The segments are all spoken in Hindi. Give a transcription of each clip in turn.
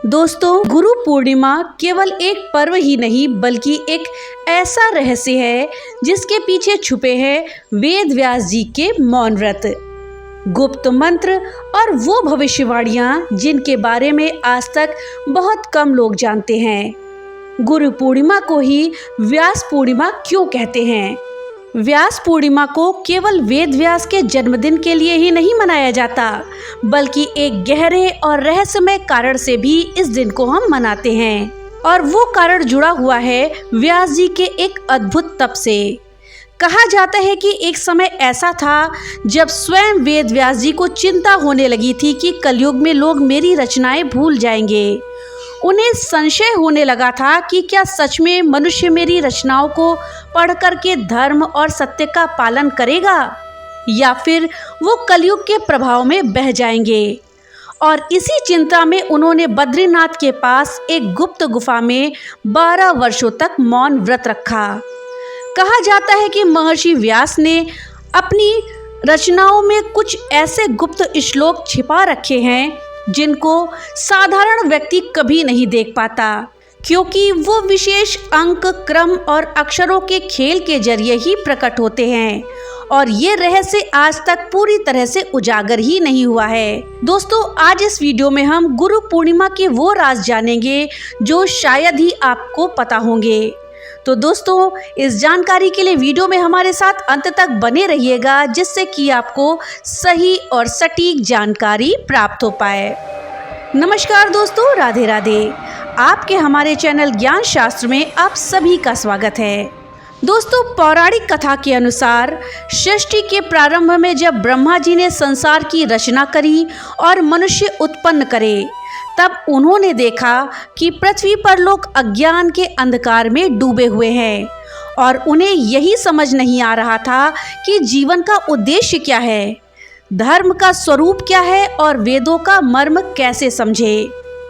दोस्तों, गुरु पूर्णिमा केवल एक पर्व ही नहीं बल्कि एक ऐसा रहस्य है जिसके पीछे छुपे हैं वेद व्यास जी के मौन व्रत, गुप्त मंत्र और वो भविष्यवाणियां जिनके बारे में आज तक बहुत कम लोग जानते हैं। गुरु पूर्णिमा को ही व्यास पूर्णिमा क्यों कहते हैं? व्यास पूर्णिमा को केवल वेद व्यास के जन्मदिन के लिए ही नहीं मनाया जाता, बल्कि एक गहरे और रहस्यमय कारण से भी इस दिन को हम मनाते हैं। और वो कारण जुड़ा हुआ है व्यास जी के एक अद्भुत तप से। कहा जाता है कि एक समय ऐसा था जब स्वयं वेद व्यास जी को चिंता होने लगी थी कि कलयुग में लोग मेरी रचनाएं भूल जाएंगे। उन्हें संशय होने लगा था कि क्या सच में मनुष्य मेरी रचनाओं को पढ़ करके धर्म और सत्य का पालन करेगा या फिर वो कलयुग के प्रभाव में बह जाएंगे। और इसी चिंता में उन्होंने बद्रीनाथ के पास एक गुप्त गुफा में 12 वर्षों तक मौन व्रत रखा। कहा जाता है कि महर्षि व्यास ने अपनी रचनाओं में कुछ ऐसे गुप्त श्लोक छिपा रखे हैं जिनको साधारण व्यक्ति कभी नहीं देख पाता, क्योंकि वो विशेष अंक, क्रम और अक्षरों के खेल के जरिए ही प्रकट होते हैं और ये रहस्य आज तक पूरी तरह से उजागर ही नहीं हुआ है। दोस्तों, आज इस वीडियो में हम गुरु पूर्णिमा के वो राज जानेंगे जो शायद ही आपको पता होंगे। तो दोस्तों, इस जानकारी के लिए वीडियो में हमारे साथ अंत तक बने रहिएगा, जिससे कि आपको सही और सटीक जानकारी प्राप्त हो पाए। नमस्कार दोस्तों, राधे राधे। आपके हमारे चैनल ज्ञान शास्त्र में आप सभी का स्वागत है। दोस्तों, पौराणिक कथा के अनुसार सृष्टि के प्रारंभ में जब ब्रह्मा जी ने संसार की रचना करी और मनुष्य उत्पन्न करे, तब उन्होंने देखा कि पृथ्वी पर लोग अज्ञान के अंधकार में डूबे हुए हैं और उन्हें यही समझ नहीं आ रहा था कि जीवन का उद्देश्य क्या है, धर्म का स्वरूप क्या है और वेदों का मर्म कैसे समझे,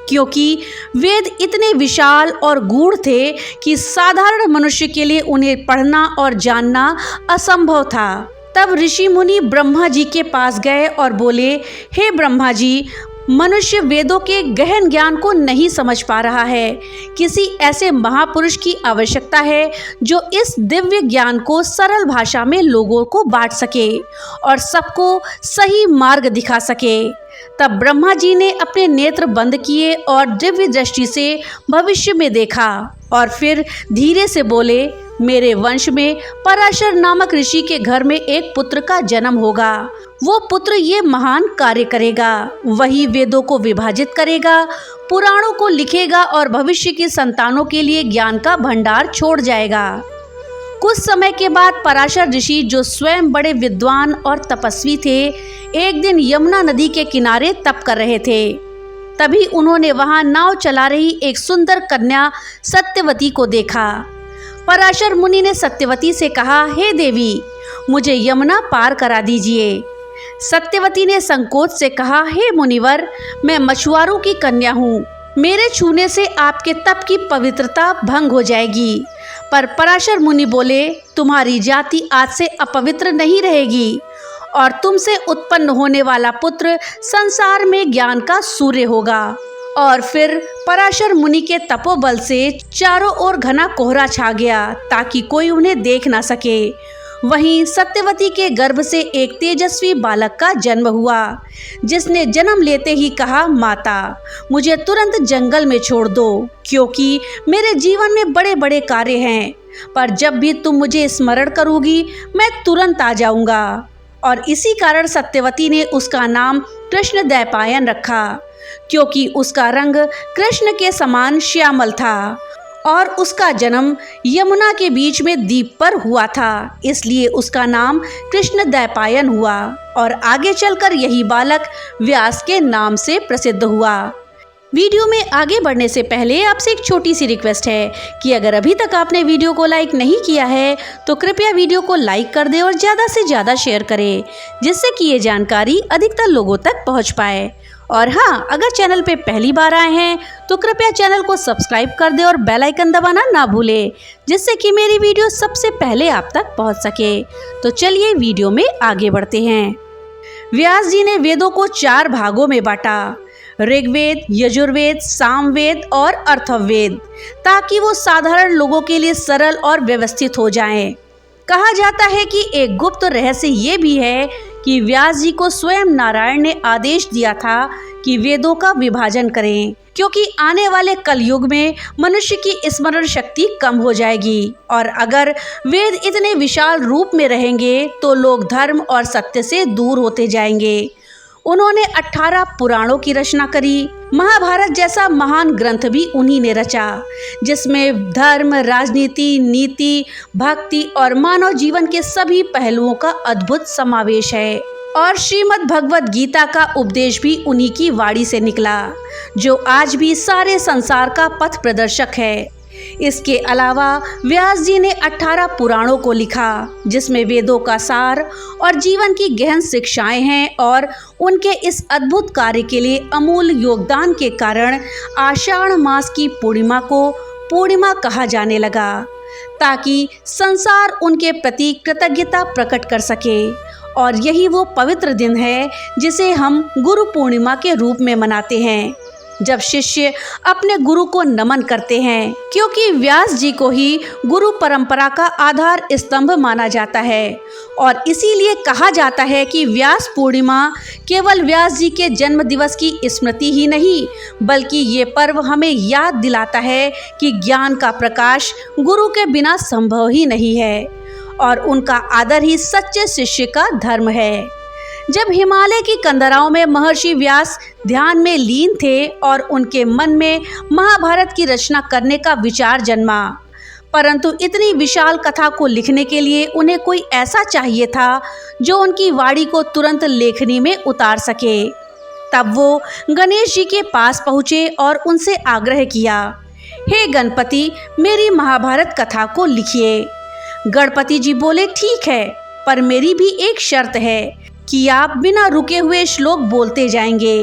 क्योंकि वेद इतने विशाल और गूढ़ थे कि साधारण मनुष्य के लिए उन्हें पढ़ना और जानना असंभव था। तब ऋषि मुनि ब्रह्मा जी के पास गए और बोले, हे ब्रह्मा जी, मनुष्य वेदों के गहन ज्ञान को नहीं समझ पा रहा है। किसी ऐसे महापुरुष की आवश्यकता है जो इस दिव्य ज्ञान को सरल भाषा में लोगों को बांट सके और सबको सही मार्ग दिखा सके। तब ब्रह्मा जी ने अपने नेत्र बंद किए और दिव्य दृष्टि से भविष्य में देखा और फिर धीरे से बोले, मेरे वंश में पराशर नामक ऋषि के घर में एक पुत्र का जन्म होगा। वो पुत्र ये महान कार्य करेगा, वही वेदों को विभाजित करेगा, पुराणों को लिखेगा और भविष्य की संतानों के लिए ज्ञान का भंडार छोड़ जाएगा। कुछ समय के बाद पराशर ऋषि, जो स्वयं बड़े विद्वान और तपस्वी थे, एक दिन यमुना नदी के किनारे तप कर रहे थे। तभी उन्होंने वहां नाव चला रही एक सुंदर कन्या सत्यवती को देखा। पराशर मुनि ने सत्यवती से कहा, हे देवी, मुझे यमुना पार करा दीजिए। सत्यवती ने संकोच से कहा, हे मुनिवर, मैं मछुआरों की कन्या हूँ, मेरे छूने से आपके तप की पवित्रता भंग हो जाएगी। पर पराशर मुनि बोले, तुम्हारी जाति आज से अपवित्र नहीं रहेगी और तुमसे उत्पन्न होने वाला पुत्र संसार में ज्ञान का सूर्य होगा। और फिर पराशर मुनि के तपोबल से चारों ओर घना कोहरा छा गया ताकि कोई उन्हें देख ना सके। वहीं सत्यवती के गर्भ से एक तेजस्वी बालक का जन्म हुआ, जिसने जन्म लेते ही कहा, माता, मुझे तुरंत जंगल में छोड़ दो, क्योंकि मेरे जीवन में बड़े बड़े कार्य हैं, पर जब भी तुम मुझे स्मरण करोगी मैं तुरंत आ जाऊंगा। और इसी कारण सत्यवती ने उसका नाम कृष्ण द्वैपायन रखा, क्योंकि उसका रंग कृष्ण के समान श्यामल था और उसका जन्म यमुना के बीच में द्वीप पर हुआ था, इसलिए उसका नाम कृष्ण द्वैपायन हुआ और आगे चलकर यही बालक व्यास के नाम से प्रसिद्ध हुआ। वीडियो में आगे बढ़ने से पहले आपसे एक छोटी सी रिक्वेस्ट है कि अगर अभी तक आपने वीडियो को लाइक नहीं किया है तो कृपया वीडियो को लाइक कर दें और ज़्यादा से ज़्यादा शेयर करें, जिससे कि ये जानकारी अधिकतर लोगों तक पहुंच पाए। और हाँ, अगर चैनल पे पहली बार आए हैं तो कृपया चैनल को सब्सक्राइब कर दें और बेल आइकन दबाना ना भूलें, जिससे कि मेरी वीडियो सबसे पहले आप तक पहुंच सके। तो चलिए वीडियो में आगे बढ़ते हैं। व्यास जी ने वेदों को 4 भागों में बांटा। ऋग्वेद, यजुर्वेद, सामवेद और अथर्ववेद, ताकि वो साधारण लोगों के लिए सरल और व्यवस्थित हो जाएं। कहा जाता है कि एक गुप्त रहस्य ये भी है कि व्यास जी को स्वयं नारायण ने आदेश दिया था कि वेदों का विभाजन करें, क्योंकि आने वाले कलयुग में मनुष्य की स्मरण शक्ति कम हो जाएगी और अगर वेद इतने विशाल रूप में रहेंगे तो लोग धर्म और सत्य से दूर होते जाएंगे। उन्होंने 18 पुराणों की रचना करी। महाभारत जैसा महान ग्रंथ भी उन्हीं ने रचा, जिसमें धर्म, राजनीति, नीति, भक्ति और मानव जीवन के सभी पहलुओं का अद्भुत समावेश है। और श्रीमद् भगवत गीता का उपदेश भी उन्हीं की वाणी से निकला, जो आज भी सारे संसार का पथ प्रदर्शक है। इसके अलावा व्यास जी ने 18 पुराणों को लिखा, जिसमें वेदों का सार और जीवन की गहन शिक्षाएं हैं और उनके इस अद्भुत कार्य के लिए अमूल्य योगदान के कारण आषाढ़ मास की पूर्णिमा को पूर्णिमा कहा जाने लगा, ताकि संसार उनके प्रति कृतज्ञता प्रकट कर सके। और यही वो पवित्र दिन है जिसे हम गुरु पूर्णिमा के रूप में मनाते हैं, जब शिष्य अपने गुरु को नमन करते हैं, क्योंकि व्यास जी को ही गुरु परंपरा का आधार स्तंभ माना जाता है। और इसीलिए कहा जाता है कि व्यास पूर्णिमा केवल व्यास जी के जन्म दिवस की स्मृति ही नहीं, बल्कि ये पर्व हमें याद दिलाता है कि ज्ञान का प्रकाश गुरु के बिना संभव ही नहीं है और उनका आदर ही सच्चे शिष्य का धर्म है। जब हिमालय की कंदराओं में महर्षि व्यास ध्यान में लीन थे और उनके मन में महाभारत की रचना करने का विचार जन्मा, परंतु इतनी विशाल कथा को लिखने के लिए उन्हें कोई ऐसा चाहिए था जो उनकी वाणी को तुरंत लेखनी में उतार सके। तब वो गणेश जी के पास पहुँचे और उनसे आग्रह किया, हे गणपति, मेरी महाभारत कथा को लिखिए। गणपति जी बोले, ठीक है, पर मेरी भी एक शर्त है कि आप बिना रुके हुए श्लोक बोलते जाएंगे।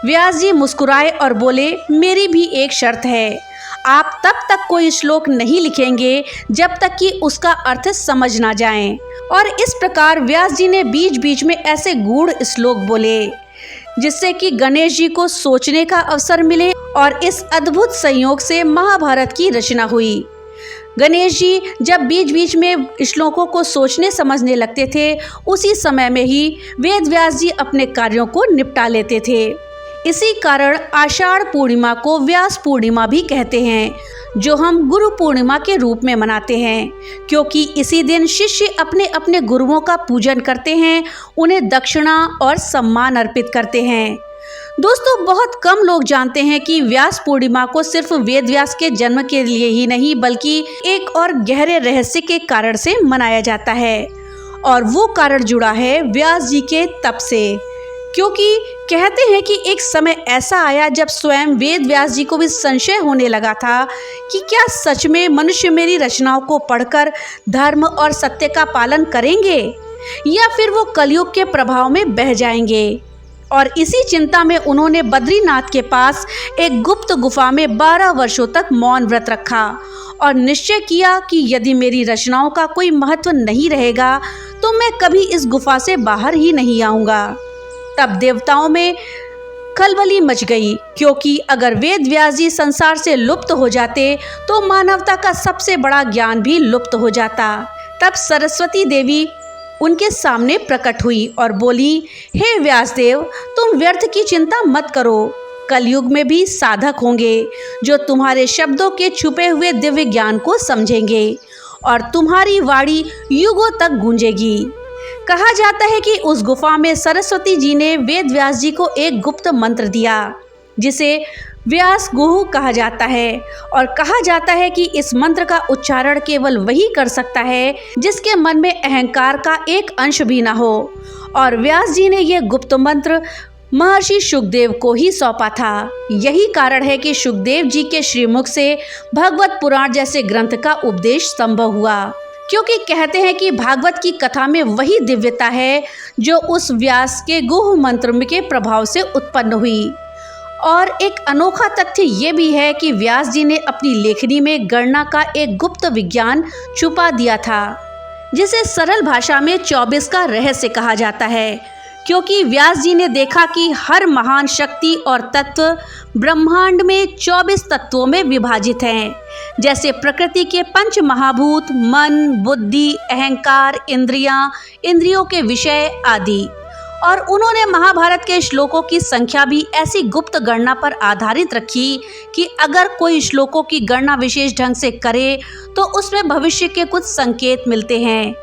व्यास जी मुस्कुराए और बोले, मेरी भी एक शर्त है, आप तब तक कोई श्लोक नहीं लिखेंगे जब तक कि उसका अर्थ समझ ना जाए। और इस प्रकार व्यास जी ने बीच बीच में ऐसे गूढ़ श्लोक बोले जिससे कि गणेश जी को सोचने का अवसर मिले, और इस अद्भुत संयोग से महाभारत की रचना हुई। गणेश जी जब बीच बीच में श्लोकों को सोचने समझने लगते थे, उसी समय में ही वेद व्यास जी अपने कार्यों को निपटा लेते थे। इसी कारण आषाढ़ पूर्णिमा को व्यास पूर्णिमा भी कहते हैं, जो हम गुरु पूर्णिमा के रूप में मनाते हैं, क्योंकि इसी दिन शिष्य अपने अपने गुरुओं का पूजन करते हैं, उन्हें दक्षिणा और सम्मान अर्पित करते हैं। दोस्तों, बहुत कम लोग जानते हैं कि व्यास पूर्णिमा को सिर्फ वेद व्यास के जन्म के लिए ही नहीं, बल्कि एक और गहरे रहस्य के कारण से मनाया जाता है, और वो कारण जुड़ा है व्यास जी के तप से। क्योंकि कहते हैं कि एक समय ऐसा आया जब स्वयं वेद व्यास जी को भी संशय होने लगा था कि क्या सच में मनुष्य मेरी रचनाओं को पढ़कर धर्म और सत्य का पालन करेंगे, या फिर वो कलयुग के प्रभाव में बह जाएंगे। और इसी चिंता में उन्होंने बद्रीनाथ के पास एक गुप्त गुफा में 12 वर्षों तक मौन व्रत रखा और निश्चय किया कि यदि मेरी रचनाओं का कोई महत्व नहीं रहेगा तो मैं कभी इस गुफा से बाहर ही नहीं आऊँगा। तब देवताओं में खलबली मच गई, क्योंकि अगर वेद व्यास जी संसार से लुप्त हो जाते तो मानवता का सबसे बड़ा ज्ञान भी लुप्त हो जाता। तब सरस्वती देवी उनके सामने प्रकट हुई और बोली, हे व्यासदेव, तुम व्यर्थ की चिंता मत करो। कलयुग में भी साधक होंगे जो तुम्हारे शब्दों के छुपे हुए दिव्य ज्ञान को समझेंगे और तुम्हारी वाणी युगों तक गूंजेगी। कहा जाता है कि उस गुफा में सरस्वती जी ने वेद व्यास जी को एक गुप्त मंत्र दिया, जिसे व्यास गुहु कहा जाता है, और कहा जाता है कि इस मंत्र का उच्चारण केवल वही कर सकता है जिसके मन में अहंकार का एक अंश भी ना हो। और व्यास जी ने यह गुप्त मंत्र महर्षि शुकदेव को ही सौंपा था। यही कारण है कि शुकदेव जी के श्रीमुख से भागवत पुराण जैसे ग्रंथ का उपदेश संभव हुआ, क्योंकि कहते हैं कि भागवत की कथा में वही दिव्यता है जो उस व्यास के गुह मंत्र के प्रभाव से उत्पन्न हुई। और एक अनोखा तथ्य ये भी है कि व्यास जी ने अपनी लेखनी में गणना का एक गुप्त विज्ञान छुपा दिया था, जिसे सरल भाषा में 24 का रहस्य कहा जाता है। क्योंकि व्यास जी ने देखा कि हर महान शक्ति और तत्व ब्रह्मांड में 24 तत्वों में विभाजित हैं, जैसे प्रकृति के 5 महाभूत, मन, बुद्धि, अहंकार, इंद्रियों के विषय आदि। और उन्होंने महाभारत के श्लोकों की संख्या भी ऐसी गुप्त गणना पर आधारित रखी कि अगर कोई श्लोकों की गणना विशेष ढंग से करे तो उसमें भविष्य के कुछ संकेत मिलते हैं।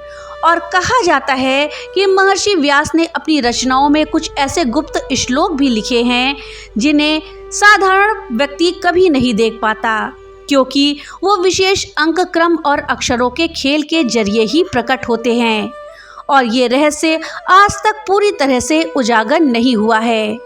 और कहा जाता है कि महर्षि व्यास ने अपनी रचनाओं में कुछ ऐसे गुप्त श्लोक भी लिखे हैं जिन्हें साधारण व्यक्ति कभी नहीं देख पाता, क्योंकि वो विशेष अंक, क्रम और अक्षरों के खेल के जरिए ही प्रकट होते हैं। और ये रहस्य आज तक पूरी तरह से उजागर नहीं हुआ है।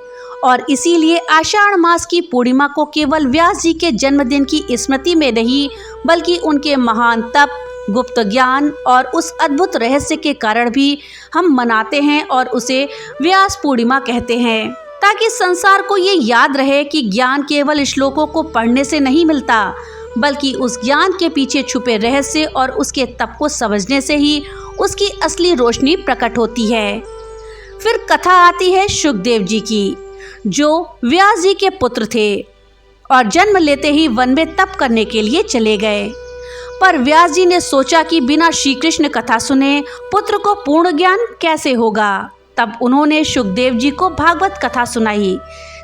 और इसीलिए आषाढ़ मास की पूर्णिमा को केवल व्यास जी के जन्मदिन की स्मृति में नहीं, बल्कि उनके महान तप, गुप्त ज्ञान और उस अद्भुत रहस्य के कारण भी हम मनाते हैं और उसे व्यास पूर्णिमा कहते हैं, ताकि संसार को ये याद रहे कि ज्ञान केवल श्लोकों को पढ़ने से नहीं मिलता, बल्कि उस ज्ञान के पीछे छुपे रहस्य और उसके तप को समझने से ही उसकी असली रोशनी प्रकट होती है। फिर कथा आती है शुकदेव जी की, जो व्यास जी के पुत्र थे और जन्म लेते ही वन में तप करने के लिए चले गए। पर व्यास जी ने सोचा कि बिना श्री कृष्ण कथा सुने पुत्र को पूर्ण ज्ञान कैसे होगा। तब उन्होंने शुकदेव जी को भागवत कथा सुनाई,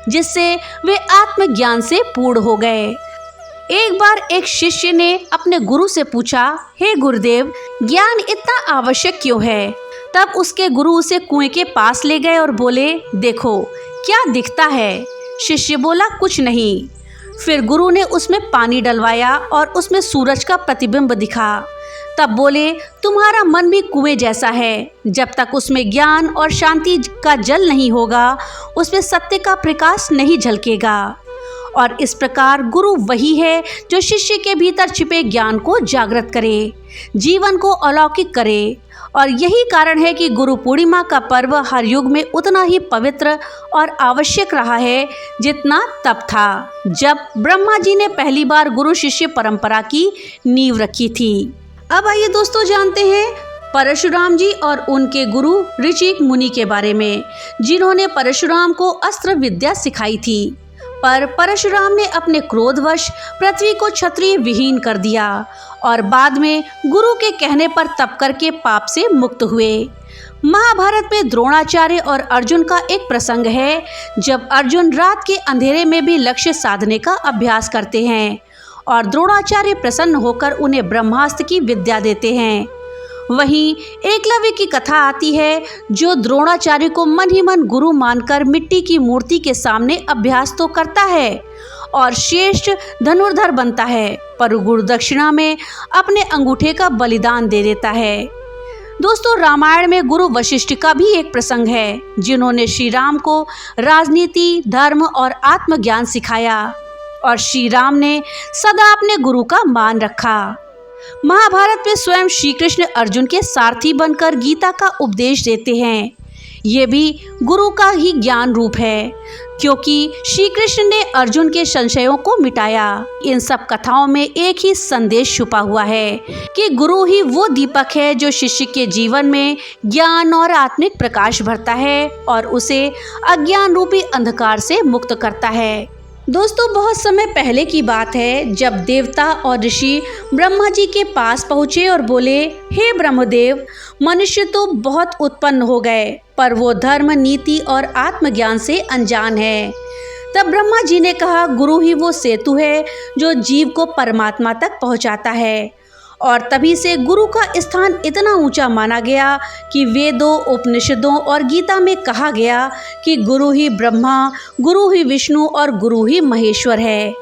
जिससे वे आत्मज्ञान से पूर्ण हो गए। एक बार एक शिष्य ने अपने गुरु से पूछा, हे गुरुदेव, ज्ञान इतना आवश्यक क्यों है? तब उसके गुरु उसे कुएं के पास ले गए और बोले, देखो क्या दिखता है? शिष्य बोला, कुछ नहीं। फिर गुरु ने उसमें पानी डलवाया और उसमें सूरज का प्रतिबिंब दिखा। तब बोले, तुम्हारा मन भी कुएं जैसा है, जब तक उसमें ज्ञान और शांति का जल नहीं होगा, उसमें सत्य का प्रकाश नहीं झलकेगा। और इस प्रकार गुरु वही है जो शिष्य के भीतर छिपे ज्ञान को जागृत करे, जीवन को अलौकिक करे। और यही कारण है कि गुरु पूर्णिमा का पर्व हर युग में उतना ही पवित्र और आवश्यक रहा है जितना तब था, जब ब्रह्मा जी ने पहली बार गुरु शिष्य परंपरा की नींव रखी थी। अब आइए दोस्तों जानते हैं परशुराम जी और उनके गुरु ऋषिक मुनि के बारे में, जिन्होंने परशुराम को अस्त्र विद्या सिखाई थी। पर परशुराम ने अपने क्रोधवश पृथ्वी को क्षत्रिय विहीन कर दिया और बाद में गुरु के कहने पर तप करके पाप से मुक्त हुए। महाभारत में द्रोणाचार्य और अर्जुन का एक प्रसंग है, जब अर्जुन रात के अंधेरे में भी लक्ष्य साधने का अभ्यास करते हैं और द्रोणाचार्य प्रसन्न होकर उन्हें ब्रह्मास्त्र की विद्या देते हैं। वहीं एकलव्य की कथा आती है, जो द्रोणाचार्य को मन ही मन गुरु मानकर मिट्टी की मूर्ति के सामने अभ्यास तो करता है और श्रेष्ठ धनुर्धर बनता है, पर गुरु दक्षिणा में अपने अंगूठे का बलिदान दे देता है। दोस्तों, रामायण में गुरु वशिष्ठ का भी एक प्रसंग है, जिन्होंने श्री राम को राजनीति, धर्म और आत्मज्ञान सिखाया और श्री राम ने सदा अपने गुरु का मान रखा। महाभारत में स्वयं श्री कृष्ण अर्जुन के सारथी बनकर गीता का उपदेश देते हैं। ये भी गुरु का ही ज्ञान रूप है, क्योंकि श्री कृष्ण ने अर्जुन के संशयों को मिटाया। इन सब कथाओं में एक ही संदेश छुपा हुआ है कि गुरु ही वो दीपक है जो शिष्य के जीवन में ज्ञान और आत्मिक प्रकाश भरता है और उसे अज्ञान रूपी अंधकार से मुक्त करता है। दोस्तों, बहुत समय पहले की बात है, जब देवता और ऋषि ब्रह्मा जी के पास पहुँचे और बोले, हे ब्रह्मदेव, मनुष्य तो बहुत उत्पन्न हो गए, पर वो धर्म, नीति और आत्मज्ञान से अनजान है। तब ब्रह्मा जी ने कहा, गुरु ही वो सेतु है जो जीव को परमात्मा तक पहुँचाता है। और तभी से गुरु का स्थान इतना ऊंचा माना गया कि वेदों, उपनिषदों और गीता में कहा गया कि गुरु ही ब्रह्मा, गुरु ही विष्णु और गुरु ही महेश्वर है।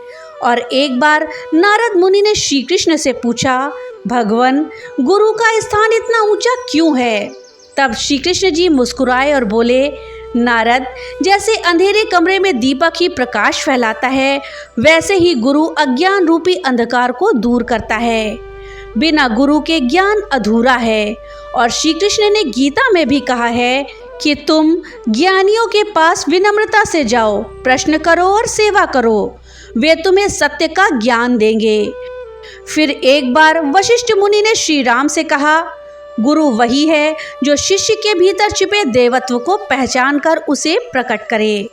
और एक बार नारद मुनि ने श्री कृष्ण से पूछा, भगवान, गुरु का स्थान इतना ऊंचा क्यों है? तब श्री कृष्ण जी मुस्कुराए और बोले, नारद, जैसे अंधेरे कमरे में दीपक ही प्रकाश फैलाता है, वैसे ही गुरु अज्ञान रूपी अंधकार को दूर करता है। बिना गुरु के ज्ञान अधूरा है। और श्री कृष्ण ने गीता में भी कहा है कि तुम ज्ञानियों के पास विनम्रता से जाओ, प्रश्न करो और सेवा करो, वे तुम्हें सत्य का ज्ञान देंगे। फिर एक बार वशिष्ठ मुनि ने श्री राम से कहा, गुरु वही है जो शिष्य के भीतर छिपे देवत्व को पहचान कर उसे प्रकट करे।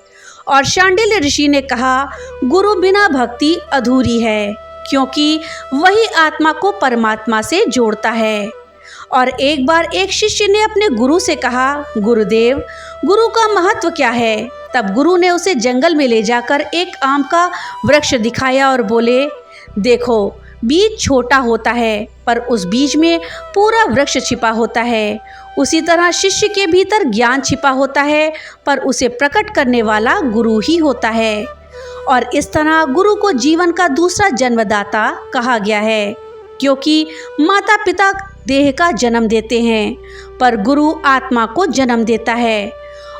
और शांडिल्य ऋषि ने कहा, गुरु बिना भक्ति अधूरी है, क्योंकि वही आत्मा को परमात्मा से जोड़ता है। और एक बार एक शिष्य ने अपने गुरु से कहा, गुरुदेव, गुरु का महत्व क्या है? तब गुरु ने उसे जंगल में ले जाकर एक आम का वृक्ष दिखाया और बोले, देखो, बीज छोटा होता है पर उस बीज में पूरा वृक्ष छिपा होता है। उसी तरह शिष्य के भीतर ज्ञान छिपा होता है पर उसे प्रकट करने वाला गुरु ही होता है। और इस तरह गुरु को जीवन का दूसरा जन्मदाता कहा गया है, क्योंकि माता पिता देह का जन्म देते हैं पर गुरु आत्मा को जन्म देता है।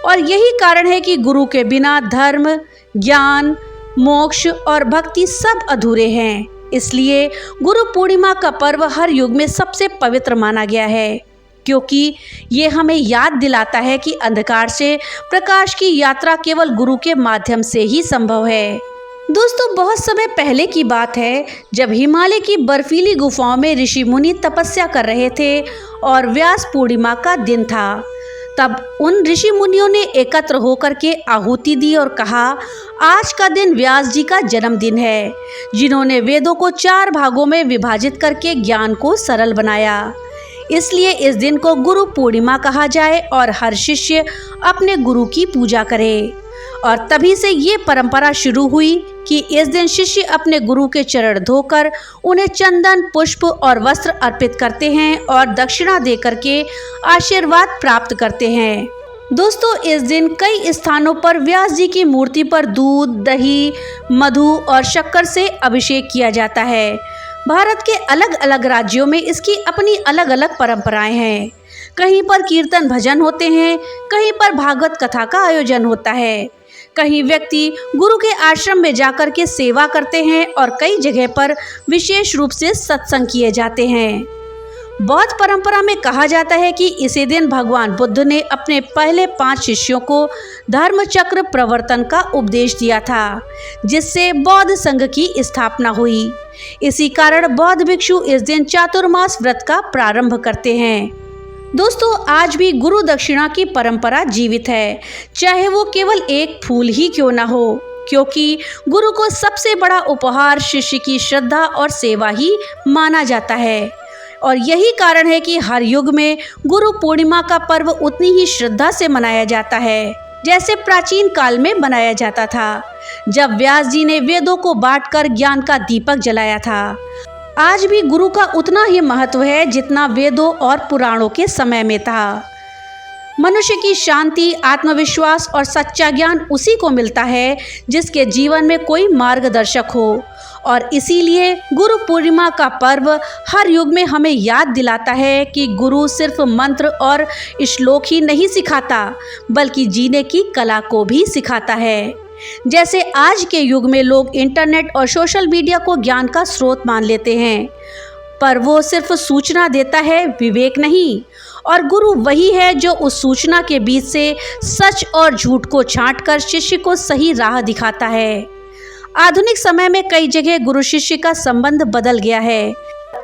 और यही कारण है कि गुरु के बिना धर्म, ज्ञान, मोक्ष और भक्ति सब अधूरे हैं। इसलिए गुरु पूर्णिमा का पर्व हर युग में सबसे पवित्र माना गया है, क्योंकि ये हमें याद दिलाता है कि अंधकार से प्रकाश की यात्रा केवल गुरु के माध्यम से ही संभव है। दोस्तों, बहुत समय पहले की बात है जब हिमालय की बर्फीली गुफाओं में ऋषि मुनि तपस्या कर रहे थे और व्यास पूर्णिमा का दिन था। तब उन ऋषि मुनियों ने एकत्र होकर के आहुति दी और कहा, आज का दिन व्यास जी का जन्मदिन है, जिन्होंने वेदों को 4 भागों में विभाजित करके ज्ञान को सरल बनाया। इसलिए इस दिन को गुरु पूर्णिमा कहा जाए और हर शिष्य अपने गुरु की पूजा करे। और तभी से ये परंपरा शुरू हुई कि इस दिन शिष्य अपने गुरु के चरण धोकर उन्हें चंदन, पुष्प और वस्त्र अर्पित करते हैं और दक्षिणा देकर के आशीर्वाद प्राप्त करते हैं। दोस्तों, इस दिन कई स्थानों पर व्यास जी की मूर्ति पर दूध, दही, मधु और शक्कर से अभिषेक किया जाता है। भारत के अलग अलग राज्यों में इसकी अपनी अलग अलग परंपराएं हैं। कहीं पर कीर्तन भजन होते हैं, कहीं पर भागवत कथा का आयोजन होता है, कहीं व्यक्ति गुरु के आश्रम में जाकर के सेवा करते हैं और कई जगह पर विशेष रूप से सत्संग किए जाते हैं। बौद्ध परंपरा में कहा जाता है कि इसी दिन भगवान बुद्ध ने अपने पहले 5 शिष्यों को धर्म चक्र प्रवर्तन का उपदेश दिया था, जिससे बौद्ध संघ की स्थापना हुई। इसी कारण बौद्ध भिक्षु इस दिन चातुर्मास व्रत का प्रारंभ करते हैं। दोस्तों, आज भी गुरु दक्षिणा की परंपरा जीवित है, चाहे वो केवल एक फूल ही क्यों ना हो, क्योंकि गुरु को सबसे बड़ा उपहार शिष्य की श्रद्धा और सेवा ही माना जाता है। और यही कारण है कि हर युग में गुरु पूर्णिमा का पर्व उतनी ही श्रद्धा से मनाया जाता है जैसे प्राचीन काल में मनाया जाता था, जब व्यास जी ने वेदों को बांटकर ज्ञान का दीपक जलाया था। आज भी गुरु का उतना ही महत्व है जितना वेदों और पुराणों के समय में था। मनुष्य की शांति, आत्मविश्वास और सच्चा ज्ञान उसी को मिलता है जिसके जीवन में कोई मार्गदर्शक हो। और इसीलिए गुरु पूर्णिमा का पर्व हर युग में हमें याद दिलाता है कि गुरु सिर्फ मंत्र और श्लोक ही नहीं सिखाता, बल्कि जीने की कला को भी सिखाता है। जैसे आज के युग में लोग इंटरनेट और सोशल मीडिया को ज्ञान का स्रोत मान लेते हैं, पर वो सिर्फ सूचना देता है, विवेक नहीं। और गुरु वही है जो उस सूचना के बीच से सच और झूठ को छांटकर शिष्य को सही राह दिखाता है। आधुनिक समय में कई जगह गुरु शिष्य का संबंध बदल गया है।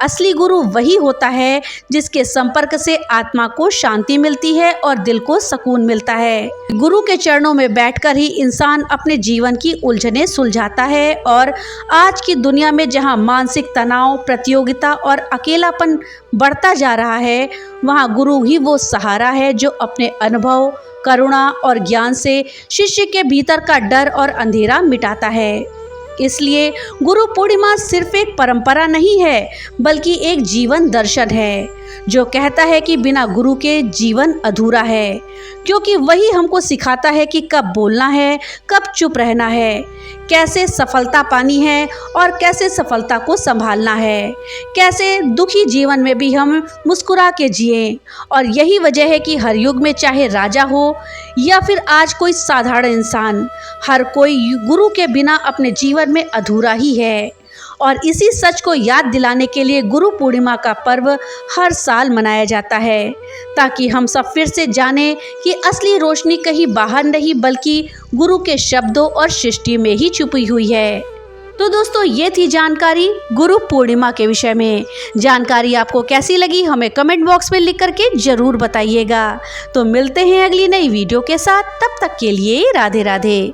असली गुरु वही होता है जिसके संपर्क से आत्मा को शांति मिलती है और दिल को सुकून मिलता है। गुरु के चरणों में बैठकर ही इंसान अपने जीवन की उलझनें सुलझाता है। और आज की दुनिया में जहां मानसिक तनाव, प्रतियोगिता और अकेलापन बढ़ता जा रहा है, वहां गुरु ही वो सहारा है जो अपने अनुभव, करुणा और ज्ञान से शिष्य के भीतर का डर और अंधेरा मिटाता है। इसलिए गुरु पूर्णिमा सिर्फ एक परंपरा नहीं है, बल्कि एक जीवन दर्शन है जो कहता है कि बिना गुरु के जीवन अधूरा है, क्योंकि वही हमको सिखाता है कि कब बोलना है, कब चुप रहना है, कैसे सफलता पानी है और कैसे सफलता को संभालना है, कैसे दुखी जीवन में भी हम मुस्कुरा के जिएं। और यही वजह है कि हर युग में चाहे राजा हो या फिर आज कोई साधारण इंसान, हर कोई गुरु के बिना अपने जीवन में अधूरा ही है। और इसी सच को याद दिलाने के लिए गुरु पूर्णिमा का पर्व हर साल मनाया जाता है, ताकि हम सब फिर से जानें कि असली रोशनी कहीं बाहर नहीं, बल्कि गुरु के शब्दों और सृष्टि में ही छुपी हुई है। तो दोस्तों ये थी जानकारी गुरु पूर्णिमा के विषय में। जानकारी आपको कैसी लगी हमें कमेंट बॉक्स में लिख करके जरूर बताइएगा। तो मिलते हैं अगली नई वीडियो के साथ, तब तक के लिए राधे राधे।